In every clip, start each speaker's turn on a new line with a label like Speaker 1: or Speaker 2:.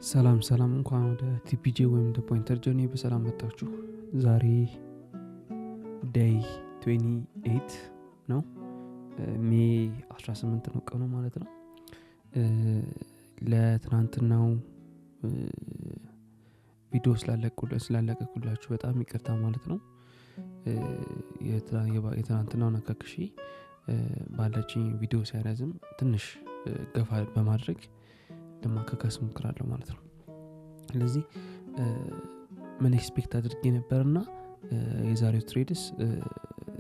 Speaker 1: ሰላም እንኳን ወደ ቲፒጄ ወይም ደ ፖይንተር ጆርኒ በሰላም መጣችሁ። ዛሬ ዴይ 28 ነው፣ ሜይ 18 ነው ቀኑ ማለት ነው። ለትናንትናው ቪዲዮ ስላለቀኩላችሁ በጣም ይቅርታ ማለት ነው። የትናንትናው ነካክሼ ባለችኝ ቪዲዮ ሲያረዝም ትንሽ ገፋ በማድረግ ለማካካስ ሞክራለሁ ማለት ነው። ስለዚህ ምን ኤክስፔክት አድርጌ ነበርና የዛሬው ትሬድስ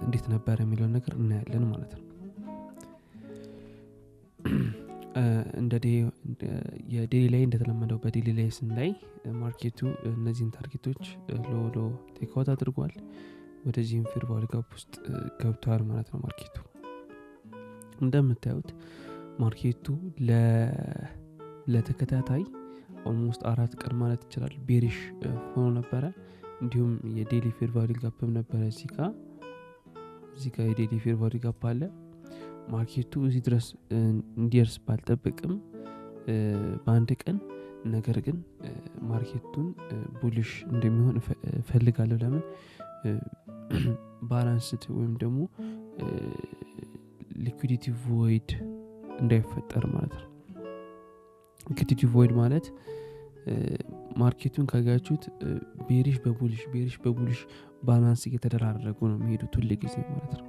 Speaker 1: እንዴት ነበር የሚለውን ነገር እናያለን ማለት ነው። እንደ የዴሊ ላይ እንደተለመደው በዴሊ ላይ ስንላይ ማርኬቱ እነዚህን ታርጌቶች ሎሎ ቴክ አውት አድርጓል። ወደዚህም ፌር ቫልዩ ጋፕ ውስጥ ገብቷል ማለት ነው። ማርኬቱ እንደምታዩት ማርኬቱ ለተከታታይ ኦልሞስት 4 ቀን ማለት ይችላል ቤሪሽ ሆኖ ነበረ። እንዲሁም የዴሊ ፌር ቫልዩ ጋፕም ነበረ። እዚህ ጋር የዴሊ ፌር ቫልዩ ጋፕ አለ። ማርኬቱ እዚህ ድረስ እንዲደርስ ባልጠብቅም በአንድ ቀን ነገር ግን ማርኬቱን ቡሊሽ እንደሚሆን እፈልጋለሁ። ለምን ባላንስድ ወይም ደግሞ ሊኩዊዲቲ ቮይድ እንዳይፈጠር ማለት ነው። ሊኩዊዲቲ ቮይድ ማለት ማርኬቱን ካያችሁት ቤሪሽ በቡሊሽ ባላንስ እየተደራረጉ ነው የሚሄዱት ሁሉ ጊዜ ማለት ነው።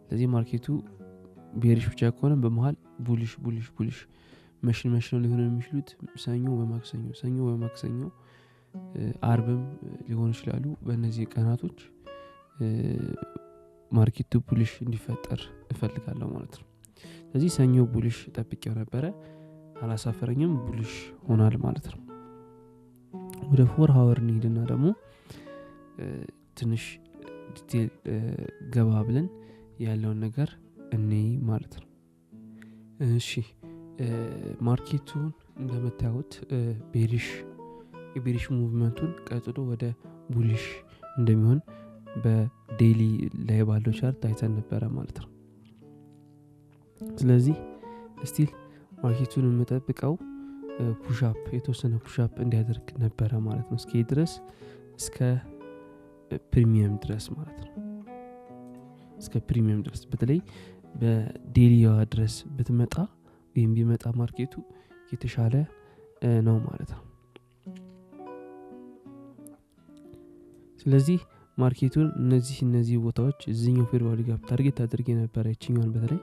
Speaker 1: ስለዚህ ማርኬቱ ቤሪሽ ብቻ ከሆነ በመሃል ቡሊሽ መሽን ሊሆኑ የሚችሉት ሰኞ በማክሰኞ አርብም ሊሆኑ ይችላሉ። በእነዚህ ቀናቶች ማርኬቱ ቡሊሽ እንዲፈጠር እፈልጋለሁ ማለት ነው። ስለዚህ ሰኞ ቡሊሽ ጠብቄው ነበረ፣ አላሳፈረኝም፣ ቡሊሽ ሆኗል ማለት ነው። ወደ 4 ሃወር እንሂድና ደግሞ ትንሽ ዲቴል ገባ ብለን ያለውን ነገር እኔ ማለት ነው። እሺ ማርኬቱን እንደምታዩት የቤሪሽ ሙቭመንቱን ቀጥሎ ወደ ቡሊሽ እንደሚሆን በዴሊ ላይ ባለው ቻርት አይተን ነበረ ማለት ነው። ስለዚህ ስቲል ማርኬቱን የምጠብቀው የተወሰነ ፑሽአፕ እንዲያደርግ ነበረ ማለት ነው። እስከ ፕሪሚየም ድረስ ማለት ነው። እስከ ፕሪሚየም ድረስ በተለይ በዴሊዋ ድረስ ብትመጣ ወይም ቢመጣ ማርኬቱ የተሻለ ነው ማለት ነው። ስለዚህ ማርኬቱን እነዚህ ቦታዎች እዚህኛው ፌር ቫልዩ ጋፕ ታርጌት አድርጌ ነበረ። እቺኛውን በተለይ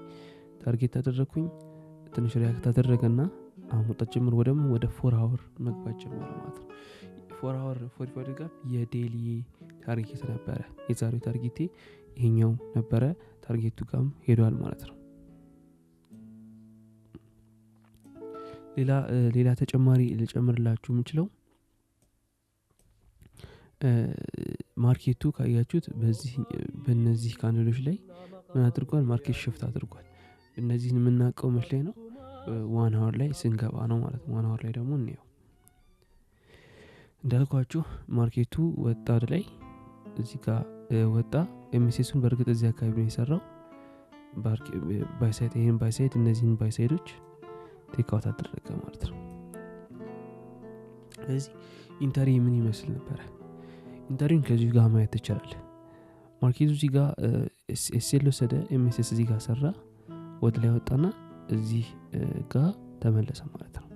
Speaker 1: ታርጌት አደረኩኝ፣ ትንሽ ሪያክት አደረገና አሁን ጀምሮ ወደ 4 ሃወር መግባት ጀመረ ማለት ነው። 4 ሃወር ፌር ቫልዩ ጋፕ የዴሊ ታርጌት ነበረ። የዛሬው ታርጌቴ ይሄኛው ነበረ። ታርጌቱ ጋርም ሄዷል ማለት ነው። ሌላ ተጨማሪ ልጨምርላችሁ የምችለው ማርኬቱ ካያችሁት በእነዚህ ካንዶሎች ላይ ምን አድርጓል? ማርኬት ሽፍት አድርጓል። እነዚህን የምናውቀው መች ላይ ነው? 1 ሃወር ላይ ስንገባ ነው ማለት ነው። 1 ሃወር ላይ ደግሞ እንየው። እንዳልኳችሁ ማርኬቱ ወጣ ወደ ላይ፣ እዚህ ጋር ወጣ። ኤምኤስኤሱን በእርግጥ እዚህ አካባቢ ነው የሰራው። ባይሳይድ እነዚህን ባይሳይዶች ቴክ አውት አደረገ ማለት ነው። ስለዚህ ኢንተሪ ምን ይመስል ነበረ? ኢንተሪን ከዚህ ጋር ማየት ትችላል። ማርኬቱ እዚህ ጋር ኤስኤል ወሰደ፣ ኤምኤስኤስ እዚህ ጋር ሰራ፣ ወደ ላይ ወጣና እዚህ ጋር ተመለሰ ማለት ነው።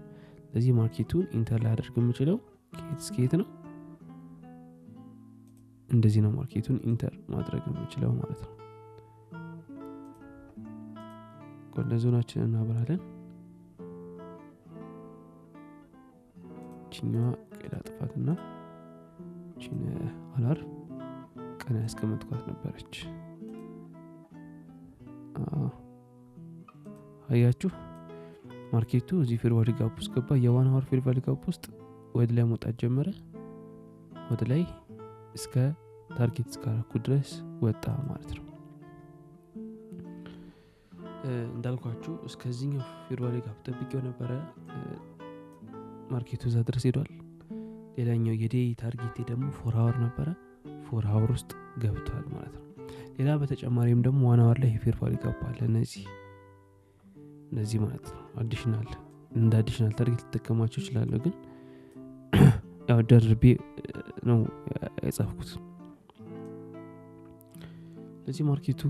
Speaker 1: ስለዚህ ማርኬቱን ኢንተር ላይ አደርግ የምችለው ከየት ነው? እንደዚህ ነው ማርኬቱን ኢንተር ማድረግ የምችለው ማለት ነው። ጎልደን ዞናችንን እናበራለን። ቺኛዋ ቄዳ ጥፋትና ቺን አላር ቀና ያስቀመጥኳት ነበረች። አያችሁ ማርኬቱ እዚህ ፌር ቫልዩ ጋፕ ውስጥ ገባ። የ1 ሃወር ፌር ቫልዩ ጋፕ ውስጥ ወደ ላይ መውጣት ጀመረ። ወደ ላይ እስከ ታርጌት እስካረኩ ድረስ ወጣ ማለት ነው። እንዳልኳችሁ እስከዚህኛው ፌር ቫልዩ ጋፕ ጠብቄው ነበረ። ማርኬቱ እዛ ድረስ ሄዷል። ሌላኛው የዴይ ታርጌቴ ደግሞ 4 ሃወር ነበረ። 4 ሃወር ውስጥ ገብቷል ማለት ነው። ሌላ በተጨማሪም ደግሞ 1 ሃወር ላይ ፌር ቫልዩ ጋፕ አለ። እነዚህ ማለት ነው አዲሽናል ታርጌት ልጠቀማቸው እችላለሁ፣ ግን ያው ደርቤ ነው የጻፍኩት። ለዚህ ማርኬቱ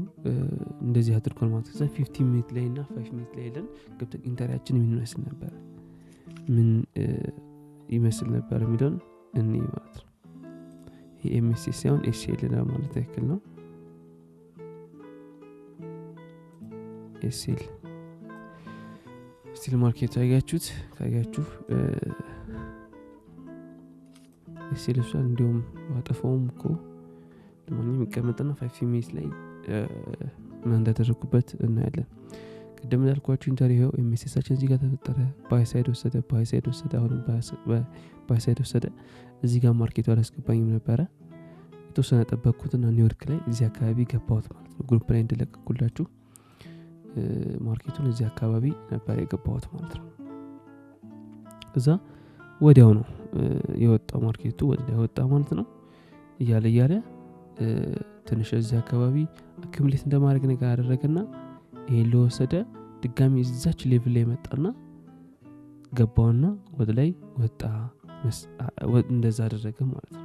Speaker 1: እንደዚህ አድርጓል ማለት ነው። 15 ሚኒት ላይ እና 5 ሚኒት ላይ ለን ገብተን ኢንተሪያችን ምን ይመስል ነበር የሚለውን እኔ ማለት ነው። ይሄ ኤምኤስኤስ ሳይሆን ኤስኤል ለማለት ያክል ነው። ኤስኤል ስቲል ማርኬቱ ካያችሁ ኤስኤል እሷን እንዲሁም ባጠፋውም እኮ ለማንኛውም የሚቀመጥና 5 ሚኒት ላይ ምን እንዳደረኩበት እናያለን። ቅድም እንዳልኳችሁ ኢንተሪው ኤምኤስኤሳችን እዚህ ጋር ተፈጠረ፣ ባይሳይድ ወሰደ፣ አሁንም ባይሳይድ ወሰደ። እዚህ ጋር ማርኬቱ አላስገባኝም ነበረ። የተወሰነ ጠበቅኩትና ኒውዮርክ ላይ እዚህ አካባቢ ገባሁት ማለት ነው። ግሩፕ ላይ እንደለቀኩላችሁ ማርኬቱን እዚህ አካባቢ ነበር የገባሁት ማለት ነው። እዛ ወዲያው ነው የወጣው ማርኬቱ ወጣ ማለት ነው። እያለ ትንሽ እዚህ አካባቢ አክሙሌት እንደማድረግ ነገር አደረገና ይሄን ለወሰደ ድጋሚ እዛች ሌቭል ላይ መጣና ገባውና ወደ ላይ ወጣ። እንደዛ አደረገ ማለት ነው።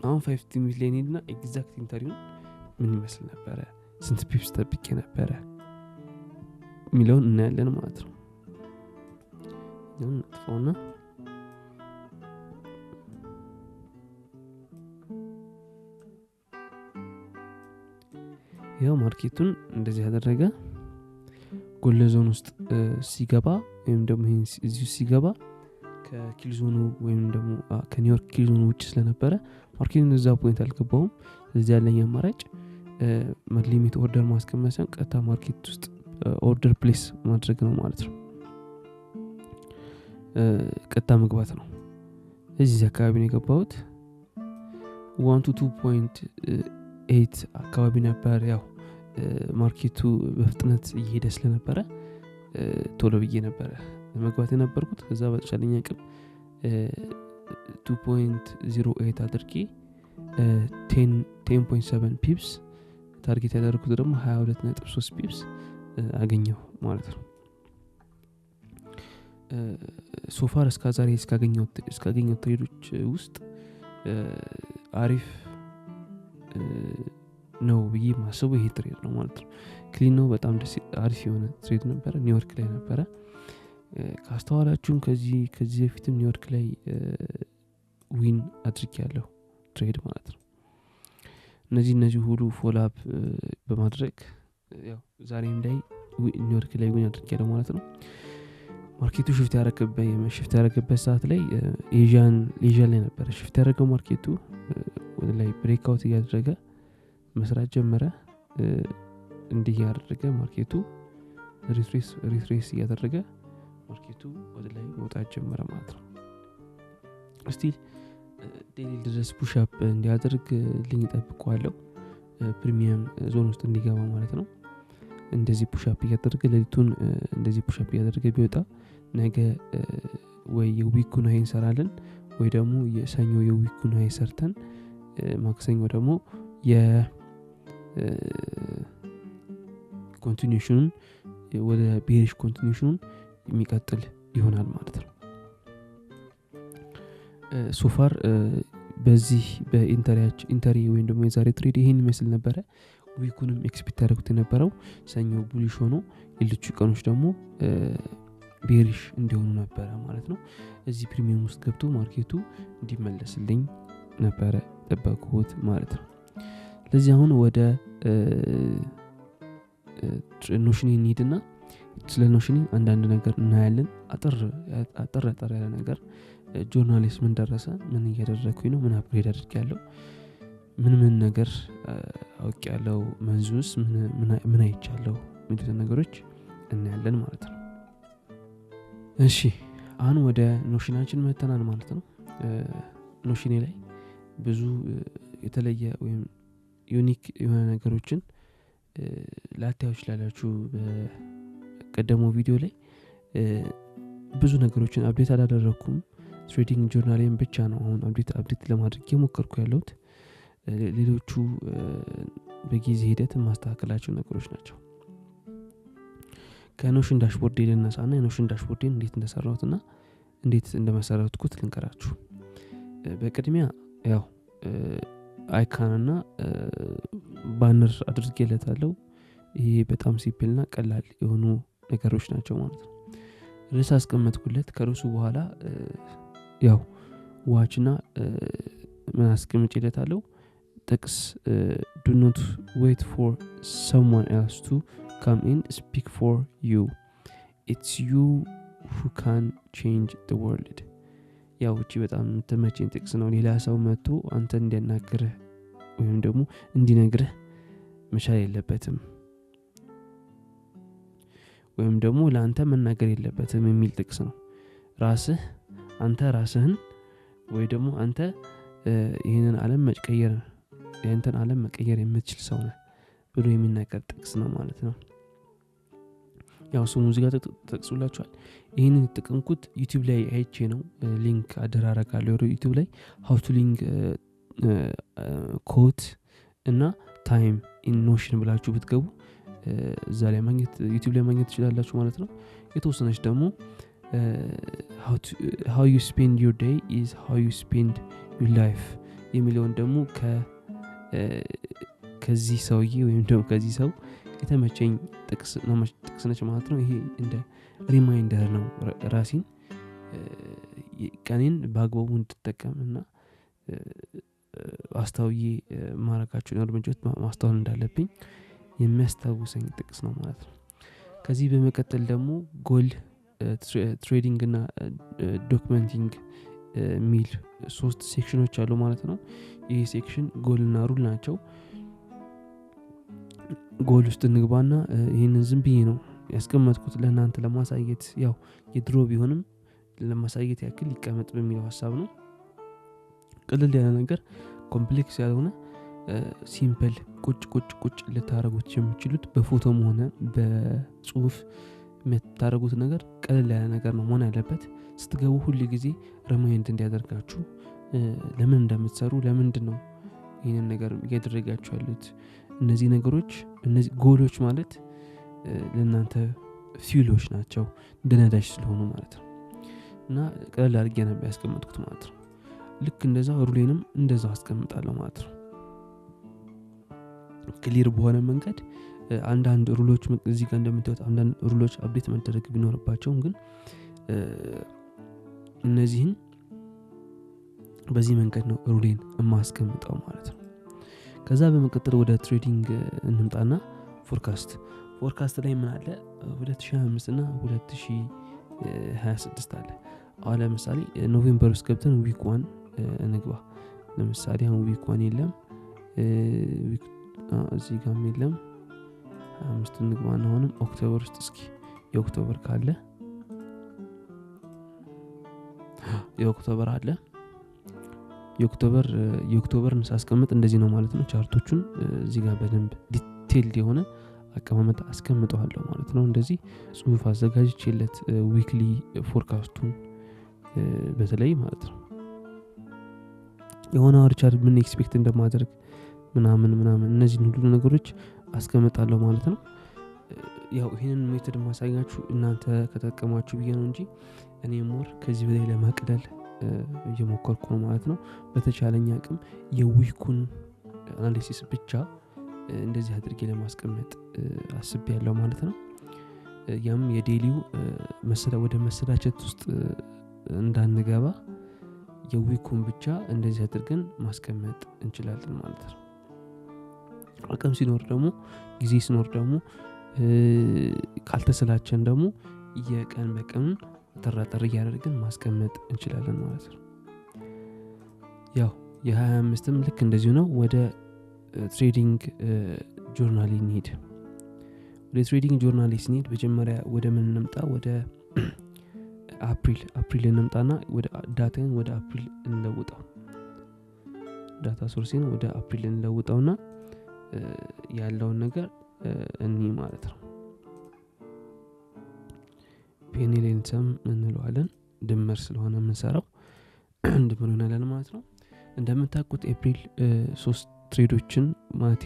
Speaker 1: አሁን 15 ሚሊዮን ሄድና ኤግዛክት ኢንተሪው ምን ይመስል ነበረ፣ ስንት ፒፕስ ጠብቄ ነበረ ሚሊዮን እናያለን ማለት ነው። ይሁን አጥፋውና ያው ማርኬቱን እንደዚህ ያደረገ ጎል ዞን ውስጥ ሲገባ ወይም ደግሞ እዚሁ ሲገባ ከኪል ዞኑ ወይም ደግሞ ከኒውዮርክ ኪል ዞኑ ውጭ ስለነበረ ማርኬቱን እዛ ፖይንት አልገባውም። እዚህ ያለኝ አማራጭ ሊሚት ኦርደር ማስቀመጥ ሳይሆን ቀጥታ ማርኬት ውስጥ ኦርደር ፕሌስ ማድረግ ነው ማለት ነው። ቀጥታ መግባት ነው። እዚህ አካባቢ ነው የገባሁት 1 to 2.8 አካባቢ ነበር። ያው ማርኬቱ በፍጥነት እየሄደ ስለነበረ ቶሎ ብዬ ነበረ መግባት የነበርኩት። ከዛ በተቻለኝ አቅም 2.08 አድርጌ 10.7 ፒፕስ ታርጌት ያደረኩት ደግሞ 22.3 ፒፕስ አገኘው ማለት ነው። ሶፋር እስከዛሬ እስካገኘው ትሬዶች ውስጥ አሪፍ ነው ብዬ ማስበው ይሄ ትሬድ ነው ማለት ነው። ክሊን ነው፣ በጣም አሪፍ የሆነ ትሬድ ነበረ። ኒውዮርክ ላይ ነበረ። ካስተዋላችሁም ከዚህ በፊትም ኒውዮርክ ላይ ዊን አድርጌያለሁ ትሬድ ማለት ነው። እነዚህ ሁሉ ፎሎ አፕ በማድረግ ያው ዛሬም ላይ ኒውዮርክ ላይ ዊን አድርጌያለሁ ማለት ነው። ማርኬቱ ሽፍት ያደረገበት ሰዓት ላይ ኤዥያን ላይ ነበረ ሽፍት ያደረገው ማርኬቱ ወደ ላይ ብሬክአውት እያደረገ መስራት ጀመረ። እንዲህ ያደረገ ማርኬቱ ሪትሬስ እያደረገ ማርኬቱ ወደ ላይ መውጣት ጀመረ ማለት ነው። ስቲል ዴሊ ድረስ ፑሽ አፕ እንዲያደርግ ልኝ ጠብቀዋለሁ፣ ፕሪሚየም ዞን ውስጥ እንዲገባ ማለት ነው። እንደዚህ ፑሽ አፕ እያደረገ ሌሊቱን እንደዚህ ፑሽ አፕ እያደረገ ቢወጣ ነገ ወይ የዊኩን ሃይ እንሰራለን ወይ ደግሞ የሰኞ የዊኩን ሃይ ሰርተን ማክሰኞ ደግሞ ኮንቲኒዩሽኑን ወደ ቤሪሽ ኮንቲኒዩሽኑን የሚቀጥል ይሆናል ማለት ነው። ሶፋር በዚህ በኢንተሪ ወይም ደግሞ የዛሬ ትሬድ ይሄን ይመስል ነበረ። ዊኩንም ኤክስፔክት ያደረኩት የነበረው ሰኞ ቡሊሽ ሆኖ ሌሎቹ ቀኖች ደግሞ ቤሪሽ እንዲሆኑ ነበረ ማለት ነው። እዚህ ፕሪሚየም ውስጥ ገብቶ ማርኬቱ እንዲመለስልኝ ነበረ ጠበቅኩት ማለት ነው። ለዚህ አሁን ወደ ኖሽኒ እንሂድና ስለ ኖሽኒ አንዳንድ ነገር እናያለን። አጠር ያለ ነገር ጆርናሊስት ምን ደረሰ፣ ምን እያደረኩኝ ነው፣ ምን አፕግሬድ አድርጌያለሁ፣ ምን ነገር አውቄያለሁ፣ መንዙስ ምን አይቻለሁ የሚሉት ነገሮች እናያለን ማለት ነው። እሺ አሁን ወደ ኖሽናችን መተናል ማለት ነው። ኖሽኔ ላይ ብዙ የተለየ ወይም ዩኒክ የሆነ ነገሮችን ላታዩ ይችላላችሁ። በቀደመው ቪዲዮ ላይ ብዙ ነገሮችን አፕዴት አላደረኩም። ትሬዲንግ ጆርናሌን ብቻ ነው አሁን አፕዴት ለማድረግ የሞከርኩ ያለሁት። ሌሎቹ በጊዜ ሂደት ማስተካከላቸው ነገሮች ናቸው። ከኖሽን ዳሽቦርድ ልነሳና የኖሽን ዳሽቦርድን እንዴት እንደሰራሁትና እንዴት እንደመሰረትኩት ልንገራችሁ። በቅድሚያ ያው አይካን እና ባነር አድርጌለታለሁ። ይሄ በጣም ሲምፕልና ቀላል የሆኑ ነገሮች ናቸው ማለት ነው። ርዕስ አስቀመጥኩለት። ከርዕሱ በኋላ ያው ዋችና ምን አስቀምጬለታለሁ? ጥቅስ do not wait for someone else to come in, speak for you, it's you who can change the world። ያው እቺ በጣም ተመቸኝ ጥቅስ ነው። ሌላ ሰው መጥቶ አንተ እንዲያናግርህ ወይም ደግሞ እንዲነግርህ መቻል የለበትም ወይም ደግሞ ለአንተ መናገር የለበትም የሚል ጥቅስ ነው። አንተ ራስህን ወይ ደግሞ አንተ ይህንን ዓለም ያንተን ዓለም መቀየር የምትችል ሰው ነህ ብሎ የሚናገር ጥቅስ ነው ማለት ነው። ያው እሱ ሙዚቃ ተጠቅሶላችኋል። ይህንን የተጠቀምኩት ዩቲዩብ ላይ አይቼ ነው። ሊንክ አደራረጋለሁ ዩቲዩብ ላይ how to link quote እና time in notion ብላችሁ ብትገቡ እዛ ላይ ዩቲዩብ ላይ ማግኘት ትችላላችሁ ማለት ነው። የተወሰነች ደግሞ how you spend your day is how you spend your life የሚለውን ደግሞ ከዚህ ሰውዬ ወይም ደግሞ ከዚህ ሰው የተመቸኝ ጥቅስ ነች ማለት ነው። ይሄ እንደ ሪማይንደር ነው ራሴን ቀኔን በአግባቡ እንድጠቀምና አስተውዬ ማረጋቸውን እርምጃዎች ማስተዋል እንዳለብኝ የሚያስታውሰኝ ጥቅስ ነው ማለት ነው። ከዚህ በመቀጠል ደግሞ ጎል ትሬዲንግ እና ዶክመንቲንግ ሚል 3 ሴክሽኖች አሉ ማለት ነው። ይህ ሴክሽን ጎል እና ሩል ናቸው። ጎል ውስጥ እንግባና ይህንን ዝም ብዬ ነው ያስቀመጥኩት ለእናንተ ለማሳየት፣ ያው የድሮ ቢሆንም ለማሳየት ያክል ይቀመጥ በሚለው ሀሳብ ነው። ቀለል ያለ ነገር ኮምፕሌክስ ያልሆነ ሲምፕል ቁጭ ልታረጉት የምችሉት በፎቶም ሆነ በጽሁፍ የምታረጉት ነገር ቀለል ያለ ነገር ነው መሆን ያለበት። ስትገቡ ሁሉ ጊዜ ሪማይንድ እንዲያደርጋችሁ ለምን እንደምትሰሩ ለምንድን ነው ይህንን ነገር እያደረጋችሁ ያሉት። እነዚህ ነገሮች እነዚህ ጎሎች ማለት ለእናንተ ፊውሎች ናቸው እንደነዳጅ ስለሆኑ ማለት ነው። እና ቀለል አድርጌ ነበር ያስቀመጥኩት ማለት ነው። ልክ እንደዛው ሩሌንም እንደዛው አስቀምጣለሁ ማለት ነው። ክሊር በሆነ መንገድ አንዳንድ ሩሎች እዚህ ጋር እንደምታዩት አንዳንድ ሩሎች አፕዴት መደረግ ቢኖርባቸውም ግን እነዚህን በዚህ መንገድ ነው ሩሌን የማስቀምጠው ማለት ነው። ከዛ በመቀጠል ወደ ትሬዲንግ እንምጣና ፎርካስት ላይ ምን አለ? 2025 እና 2026 አለ። አሁን ለምሳሌ ኖቬምበር ውስጥ ገብተን ዊክ 1 እንግባ። ለምሳሌ አሁን ዊክ 1 የለም፣ እዚህ ጋርም የለም። 25 እንግባና አሁንም ኦክቶበር ውስጥ እስኪ የኦክቶበር ካለ የኦክቶበር አለ። የኦክቶበርን ሳስቀምጥ እንደዚህ ነው ማለት ነው። ቻርቶቹን እዚህ ጋር በደንብ ዲቴይልድ የሆነ አቀማመጥ አስቀምጠዋለሁ ማለት ነው። እንደዚህ ጽሁፍ አዘጋጅቼለት ዊክሊ ፎርካስቱን በተለይ ማለት ነው የሆነ ሪቻርድ ምን ኤክስፔክት እንደማደርግ ምናምን እነዚህ ሁሉ ነገሮች አስቀምጣለሁ ማለት ነው። ያው ይሄንን ሜተድ ማሳያችሁ እናንተ ከተጠቀማችሁ ብዬ ነው እንጂ እኔ ሞር ከዚህ በላይ ለማቅለል እየሞከርኩ ነው ማለት ነው። በተቻለኝ አቅም የዊኩን አናሊሲስ ብቻ እንደዚህ አድርጌ ለማስቀመጥ አስቤያለሁ ማለት ነው። ያም የዴሊው ወደ መሰላቸት ውስጥ እንዳንገባ የዊኩን ብቻ እንደዚህ አድርገን ማስቀመጥ እንችላለን ማለት ነው። አቅም ሲኖር ደግሞ ጊዜ ሲኖር ደግሞ ካልተሰላቸን ደግሞ የቀን በቀን ተራጠር እያደረግን ማስቀመጥ እንችላለን ማለት ነው። ያው የ25ም ልክ እንደዚሁ ነው። ወደ ትሬዲንግ ጆርናል እንሂድ። ወደ ትሬዲንግ ጆርናል ስንሄድ መጀመሪያ ወደ ምን እንምጣ? ወደ አፕሪል እንምጣና ወደ ዳታን ወደ አፕሪል እንለውጠው። ዳታ ሶርሴን ወደ አፕሪል እንለውጠውና ያለውን ነገር እኒ ማለት ነው ፔኒሌንሰም እንለዋለን። ድምር ስለሆነ የምንሰራው ድምር ይሆናል ማለት ነው። እንደምታውቁት ኤፕሪል 3 ትሬዶችን ማለት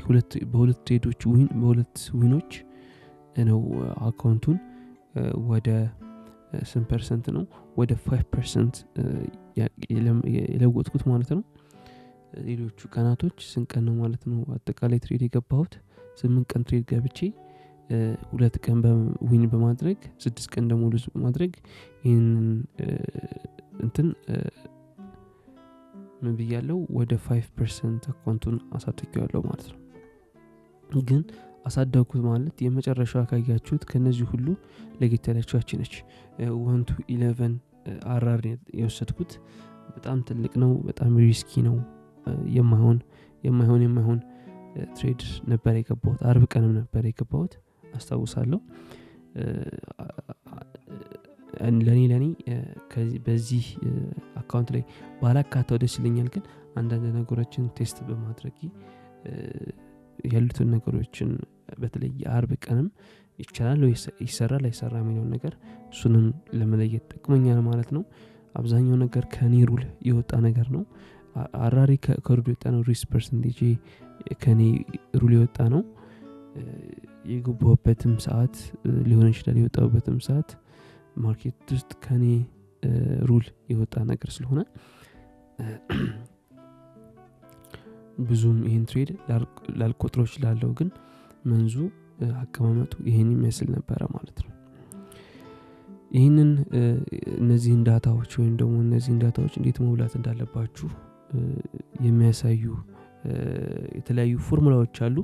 Speaker 1: በሁለት ትሬዶች በሁለት ዊኖች ነው አካውንቱን ወደ ስንት ፐርሰንት ነው ወደ 5% የለወጥኩት ማለት ነው። ሌሎቹ ቀናቶች ስንት ቀን ነው ማለት ነው አጠቃላይ ትሬድ የገባሁት 8 ቀን ትሬድ ገብቼ 2 ቀን ዊን በማድረግ 6 ቀን ደግሞ ሉዝ በማድረግ ይህንን እንትን ምን ብያለሁ ወደ 5% አካውንቱን አሳድጌዋለሁ ማለት ነው። ግን አሳደግኩት ማለት የመጨረሻው ካያችሁት ከነዚህ ሁሉ ለጌታ ያለችዋች ነች 1 to 11 አራር የወሰድኩት በጣም ትልቅ ነው። በጣም ሪስኪ ነው። የማይሆን ትሬድ ነበር የገባሁት። አርብ ቀንም ነበር የገባሁት አስታውሳለሁ። ለኔ በዚህ አካውንት ላይ ባላካተው ደስ ይለኛል። ግን አንዳንድ ነገሮችን ቴስት በማድረግ ያሉትን ነገሮችን በተለይ የአርብ ቀንም ይቻላል ወይ ይሰራል አይሰራ የሚለውን ነገር እሱንም ለመለየት ጠቅሞኛል ማለት ነው። አብዛኛው ነገር ከኔ ሩል የወጣ ነገር ነው። አራሪ ከሩል የወጣ ነው። ሪስክ ፐርሰንቴጅ ከኔ ሩል የወጣ ነው። የገባሁበትም ሰዓት ሊሆን ይችላል የወጣሁበትም ሰዓት ማርኬት ውስጥ ከኔ ሩል የወጣ ነገር ስለሆነ ብዙም ይሄን ትሬድ ላልቆጥረው እችላለሁ። ግን መንዙ አቀማመጡ ይሄን ይመስል ነበረ ማለት ነው። ይህንን እነዚህን ዳታዎች ወይም ደግሞ እነዚህን ዳታዎች እንዴት መውላት እንዳለባችሁ የሚያሳዩ የተለያዩ ፎርሙላዎች አሉ።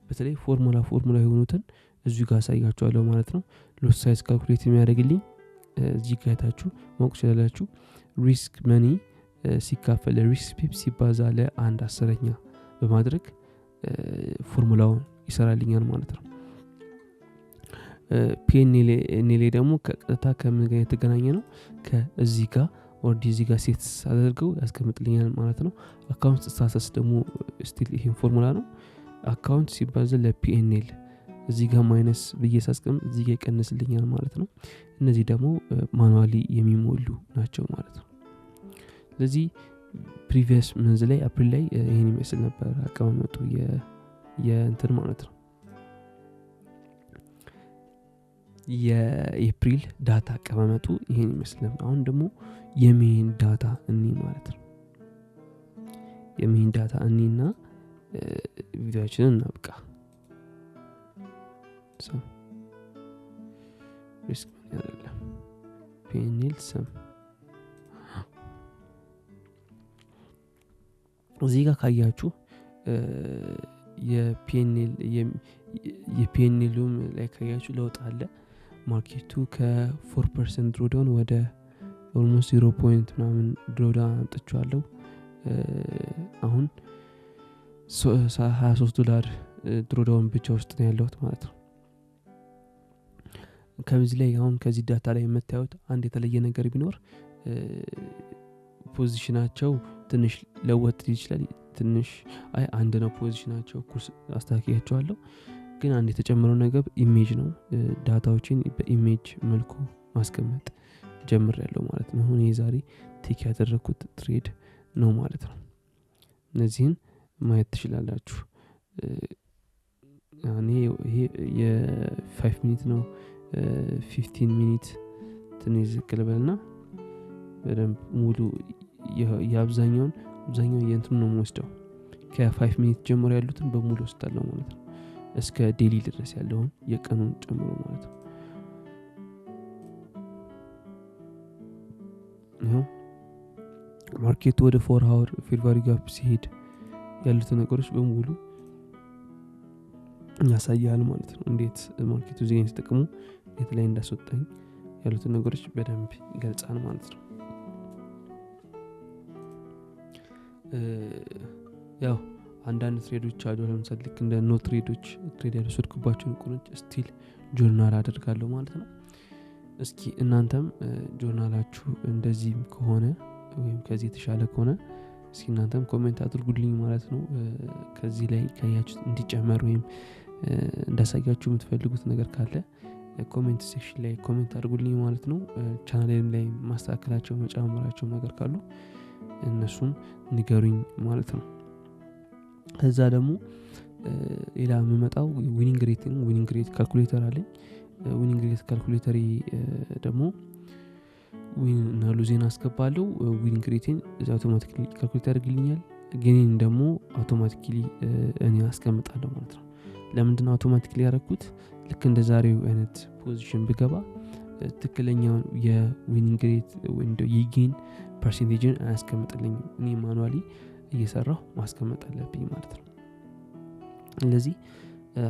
Speaker 1: በተለይ ፎርሙላ የሆኑትን እዚህ ጋር አሳያችኋለሁ ማለት ነው። ሎስ ሳይዝ ካልኩሌት የሚያደርግልኝ እዚህ ጋር ታችሁ ማወቅ ትችላላችሁ። ሪስክ መኒ ሲካፈል ሪስክ ፒፕ ሲባዛ ለ1/10 በማድረግ ፎርሙላውን ይሰራልኛል ማለት ነው። ፒኤንኤል ደግሞ ከቀጥታ ከምን ጋር የተገናኘ ነው? ከዚህ ጋር ኦርዲ እዚህ ጋር ሴት አድርገው ያስቀምጥልኛል ማለት ነው። አካውንት ስታተስ ደግሞ ስቲል ይሄን ፎርሙላ ነው። አካውንት ሲባዛ ለፒኤንኤል እዚህ ጋር ማይነስ ብዬ ሳስቀምጥ እዚህ ጋር ይቀንስልኛል ማለት ነው። እነዚህ ደግሞ ማኑዋሊ የሚሞሉ ናቸው ማለት ነው። ስለዚህ ፕሪቪየስ መንዝ ላይ አፕሪል ላይ ይሄን ይመስል ነበር አቀማመጡ የእንትን ማለት ነው። የኤፕሪል ዳታ አቀማመጡ ይሄን ይመስላል። አሁን ደግሞ የሜን ዳታ እኒ ማለት ነው። የሜን ዳታ እኒና ቪዲዮአችንን እናብቃ። ሪስክ ያደርጋል ፒኤንኤል ሰም እዚህ ጋር ካያችሁ የፒኤንኤሉም ላይ ካያችሁ ለውጥ አለ። ማርኬቱ ከ4% ድሮዳውን ወደ ኦልሞስት 0 ምናምን ድሮዳውን አምጥቼዋለሁ። አሁን $23 ድሮዳውን ብቻ ውስጥ ነው ያለሁት ማለት ነው። ከዚህ ላይ አሁን ከዚህ ዳታ ላይ የምታዩት አንድ የተለየ ነገር ቢኖር ፖዚሽናቸው ትንሽ ለወጥ ይችላል። ትንሽ አንድ ነው ፖዚሽናቸው ኩርስ አስተካክያቸዋለሁ። ግን አንድ የተጨመረው ነገር ኢሜጅ ነው። ዳታዎችን በኢሜጅ መልኩ ማስቀመጥ ጀምሬያለሁ ማለት ነው። አሁን ዛሬ ቴክ ያደረኩት ትሬድ ነው ማለት ነው። እነዚህን ማየት ትችላላችሁ። ይሄ የ5 ሚኒት ነው። 15 ሚኒት ትንሽ ዝቅ ልበልና በደንብ ሙሉ የአብዛኛው የእንትኑ ነው የምወስደው። ከ5 ሚኒት ጀምሮ ያሉትን በሙሉ ወስዳለሁ ማለት ነው። እስከ ዴሊ ድረስ ያለውን የቀኑን ጨምሮ ማለት ነው። ይሄው ማርኬቱ ወደ 4 አወር ፌር ቫልዩ ጋፕ ሲሄድ ያሉት ነገሮች በሙሉ ያሳያል ማለት ነው። እንዴት ማርኬቱ ዜን ተጠቅሞ እንዴት ላይ እንዳስወጣኝ ያሉት ነገሮች በደንብ ይገልጻል ማለት ነው። ያው አንዳንድ ትሬዶች አሉ። ለምሳሌ ልክ እንደ ኖ ትሬዶች ትሬድ ያልወሰድኩባቸውን ቆኖች ስቲል ጆርናል አደርጋለሁ ማለት ነው። እስኪ እናንተም ጆርናላችሁ እንደዚህም ከሆነ ወይም ከዚህ የተሻለ ከሆነ እስኪ እናንተም ኮሜንት አድርጉልኝ ማለት ነው። ከዚህ ላይ ካያችሁት እንዲጨመር ወይም እንዳሳያችሁ የምትፈልጉት ነገር ካለ ኮሜንት ሴክሽን ላይ ኮሜንት አድርጉልኝ ማለት ነው። ቻናሌም ላይ ማስተካከላቸው መጨመራቸው ነገር ካሉ እነሱን ንገሩኝ ማለት ነው። ከዛ ደግሞ ሌላ የምመጣው ዊኒንግ ሬት ካልኩሌተር አለኝ። ዊኒንግ ሬት ካልኩሌተሪ ደግሞ ዊን እና ሉዜን አስገባለሁ። ዊኒንግ ሬቴን አውቶማቲካሊ ካልኩሌት ያደርግልኛል። ጌኔን ደግሞ አውቶማቲካሊ እኔ አስቀምጣለሁ ማለት ነው። ለምንድነው አውቶማቲካሊ ያደረኩት? ልክ እንደ ዛሬው አይነት ፖዚሽን ብገባ ትክክለኛውን የዊኒንግ ሬት ወይም የጌን ፐርሰንቴጅን አያስቀምጥልኝም። እኔ ማኑዋሊ እየሰራሁ ማስቀመጥ አለብኝ ማለት ነው። ስለዚህ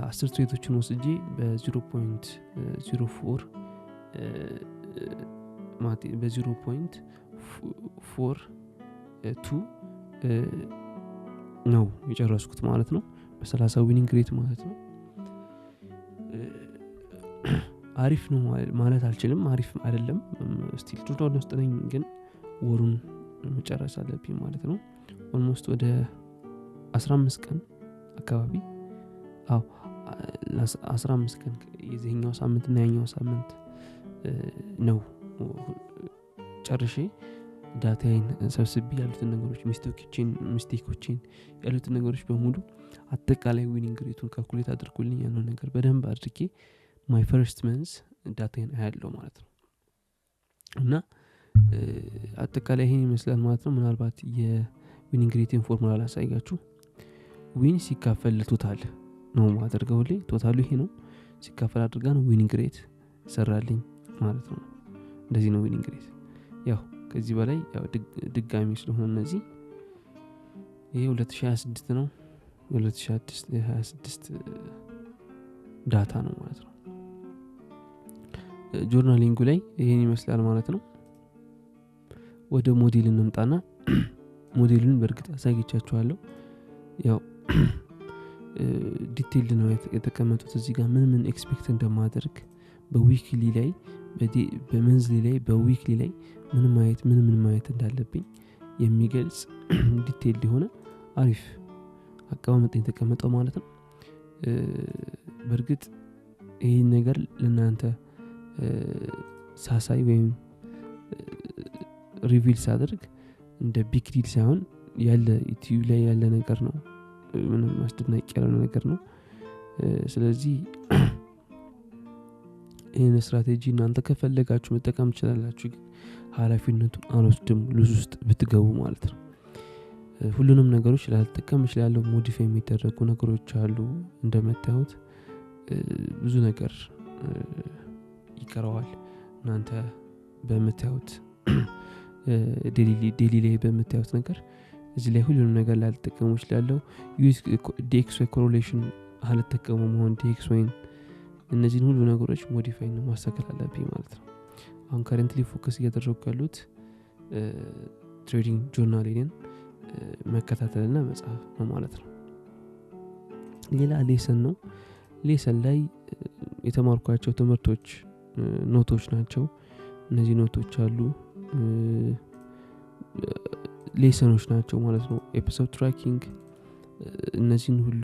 Speaker 1: 10 ትሬዶችን ወስጄ በ0.04 በ0.42 ነው የጨረስኩት ማለት ነው። በ30 ዊኒንግ ሬት ማለት ነው። አሪፍ ነው ማለት አልችልም፣ አሪፍ አይደለም። ስቲል ጥሩ ውስጥ ነኝ፣ ግን ወሩን መጨረስ አለብኝ ማለት ነው። ኦልሞስት ወደ 15 ቀን አካባቢ 15 ቀን የዚህኛው ሳምንት እና ያኛው ሳምንት ነው ጨርሼ ዳታዬን ሰብስቤ ያሉትን ነገሮች ሚስቴኮችን ያሉትን ነገሮች በሙሉ አጠቃላይ ዊኒንግ ሬቱን ካልኩሌት አድርጎልኝ ያለው ነገር በደንብ አድርጌ ማይ ፈርስት መንዝ ዳታዬን አያለው ማለት ነው። እና አጠቃላይ ይሄን ይመስላል ማለት ነው። ምናልባት የዊኒንግ ሬትን ፎርሙላ ላሳያችሁ። ዊን ሲካፈል ቶታል ነው ማደርገው ላይ ቶታሉ ይሄ ነው። ሲካፈል አድርጋ ነው ዊኒንግ ሬት ሰራልኝ ማለት ነው። እንደዚህ ነው ዊኒንግ ሬት። ያው ከዚህ በላይ ያው ድጋሚ ስለሆነ እነዚህ ይሄ 2026 ነው። 2026 ዳታ ነው ማለት ነው። ጆርናሊንጉ ላይ ይሄን ይመስላል ማለት ነው። ወደ ሞዴል እንምጣና ሞዴሉን በእርግጥ አሳይቻችኋለሁ። ያው ዲቴይል ነው የተቀመጡት እዚህ ጋር ምን ኤክስፔክት እንደማደርግ በዊክሊ ላይ በመንዝሊ ላይ በዊክሊ ላይ ምን ማየት እንዳለብኝ የሚገልጽ ዲቴይል የሆነ አሪፍ አቀማመጥ የተቀመጠው ማለት ነው። በእርግጥ ይሄን ነገር ለናንተ ሳሳይ ወይም ሪቪል ሳደርግ እንደ ቢግ ዲል ሳይሆን ያለ ዩቲዩብ ላይ ያለ ነገር ነው። ምንም አስደናቂ ያለ ነገር ነው። ስለዚህ ይሄን ስትራቴጂ እናንተ ከፈለጋችሁ መጠቀም ትችላላችሁ፣ ግን ኃላፊነቱን አልወስድም ሉዝ ውስጥ ብትገቡ ማለት ነው። ሁሉንም ነገሮች ላልተጠቀም እችላለሁ። ሞዲፋይ የሚደረጉ ነገሮች አሉ። እንደምታዩት ብዙ ነገር ይቀረዋል። እናንተ በምታዩት ዴሊ ላይ በምታዩት ነገር እዚህ ላይ ሁሉንም ነገር ላልተጠቀሙ እችላለሁ። ዲኤክስ ወይ ኮሬሌሽን አልተጠቀሙ መሆን ዲኤክስ ወይ እነዚህን ሁሉ ነገሮች ሞዲፋይ ነው ማስተካከል አለብኝ ማለት ነው። አሁን ከረንትሊ ፎከስ እያደረኩ ያሉት ትሬዲንግ ጆርናሌን መከታተልና መጻፍ ነው ማለት ነው። ሌላ ሌሰን ነው። ሌሰን ላይ የተማርኳቸው ትምህርቶች ኖቶች ናቸው። እነዚህ ኖቶች አሉ ሌሰኖች ናቸው ማለት ነው። ኤፒሶድ ትራኪንግ እነዚህን ሁሉ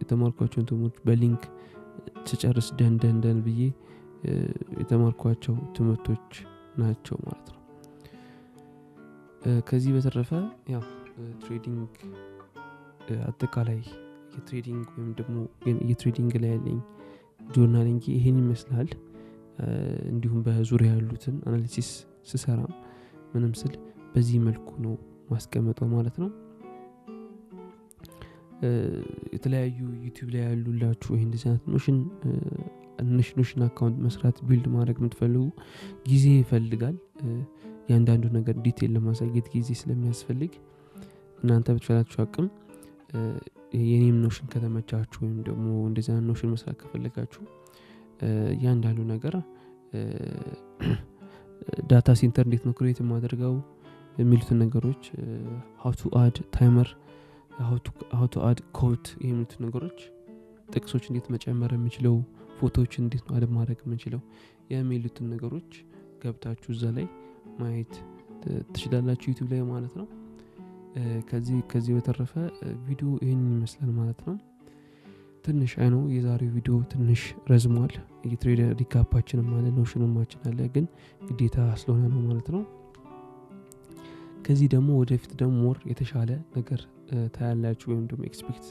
Speaker 1: የተማርኳቸውን ትምህርቶች በሊንክ ተጨርስ ደን ብዬ የተማርኳቸው ትምህርቶች ናቸው ማለት ነው። ከዚህ በተረፈ ያው ትሬዲንግ አጠቃላይ የትሬዲንግ ወይም ደግሞ የትሬዲንግ ላይ ያለኝ ጆርናሊንግ ይሄን ይመስላል። እንዲሁም በዙሪያ ያሉትን አናሊሲስ ስሰራ ምንም ስል በዚህ መልኩ ነው ማስቀመጠው ማለት ነው። የተለያዩ ዩቲዩብ ላይ ያሉላችሁ ይሄን ዲዛይን ኖሽን አካውንት መስራት ቢልድ ማድረግ የምትፈልጉ ጊዜ ይፈልጋል። ያንዳንዱ ነገር ዲቴል ለማሳየት ጊዜ ስለሚያስፈልግ እናንተ በተቻላችሁ አቅም የኔም ኖሽን ከተመቻችሁ ወይም ደግሞ እንደዛ ኖሽን መስራት ከፈለጋችሁ ያንዳንዱ ነገር ዳታ ሴንተር እንዴት ነው ክሬት ማድረጋው የሚሉትን ነገሮች how to add timer how to add quote የሚሉትን ነገሮች ጥቅሶች እንዴት መጨመር የምችለው ፎቶዎች እንዴት ነው አድ ማድረግ የምችለው የሚሉትን ነገሮች ገብታችሁ እዛ ላይ ማየት ትችላላችሁ ዩቲዩብ ላይ ማለት ነው። ከዚህ በተረፈ ቪዲዮ ይሄን ይመስላል ማለት ነው። ትንሽ አይነው የዛሬው ቪዲዮ ትንሽ ረዝሟል። የትሬደር ሪካፓችንም አለ ኖሽንማችን አለ፣ ግን ግዴታ ስለሆነ ነው ማለት ነው። ከዚህ ደግሞ ወደፊት ደግሞ ሞር የተሻለ ነገር ታያላችሁ ወይም ደግሞ ኤክስፔክት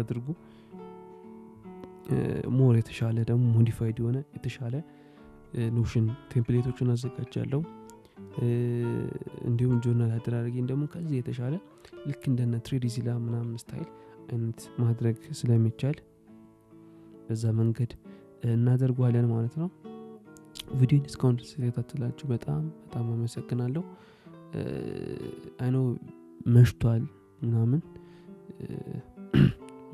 Speaker 1: አድርጉ ሞር የተሻለ ደግሞ ሞዲፋይድ የሆነ የተሻለ ኖሽን ቴምፕሌቶችን አዘጋጃለሁ። እንዲሁም ጆርናል አደራረጌን ደግሞ ከዚህ የተሻለ ልክ እንደነ ትሬዲዚላ ምናምን ስታይል አይነት ማድረግ ስለሚቻል በዛ መንገድ እናደርጓለን ማለት ነው። ቪዲዮን እስካሁን ስለተከታተላችሁ በጣም በጣም አመሰግናለሁ። አይኖ መሽቷል ምናምን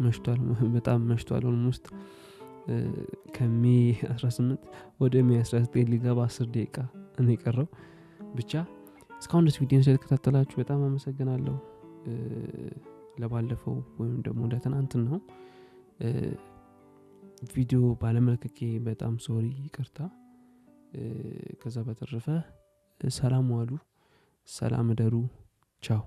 Speaker 1: መሽቷል በጣም መሽቷል። ኦልሞስት ከሜ 18 ወደ ሜ 19 ሊገባ 10 ደቂቃ እኔ ቀረው። ብቻ እስካሁን ድረስ ቪዲዮን ስለተከታተላችሁ በጣም አመሰግናለሁ። ለባለፈው ወይም ደግሞ ለትናንትናው ቪዲዮ ባለመልቀቄ በጣም ሶሪ ይቅርታ። ከዛ በተረፈ ሰላም ዋሉ፣ ሰላም እደሩ፣ ቻው።